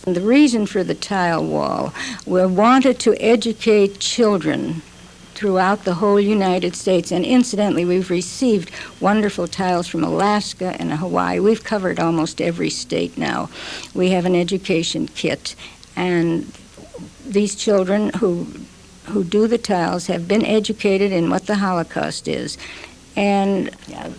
The reason for the tile wall, we wanted to educate children throughout the whole United States. And incidentally, we've received wonderful tiles from Alaska and Hawaii. We've covered almost every state now. We have an education kit. And these children who do the tiles have been educated in what the Holocaust is. And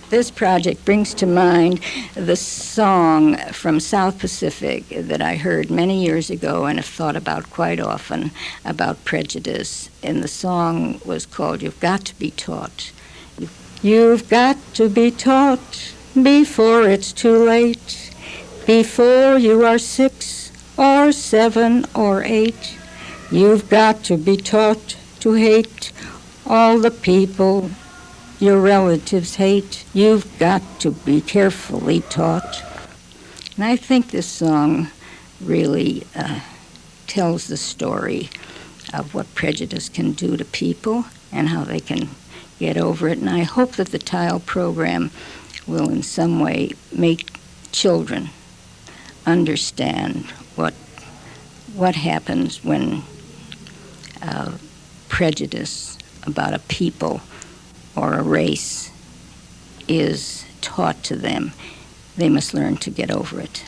this project brings to mind the song from South Pacific that I heard many years ago and have thought about quite often about prejudice. And the song was called "You've Got to Be Taught." You've got to be taught before it's too late, before you are 6 or 7 or 8. You've got to be taught to hate all the people your relatives hate. You've got to be carefully taught. And I think this song really tells the story of what prejudice can do to people and how they can get over it. And I hope that the tile program will in some way make children understand what happens when prejudice about a people or a race is taught to them. They must learn to get over it.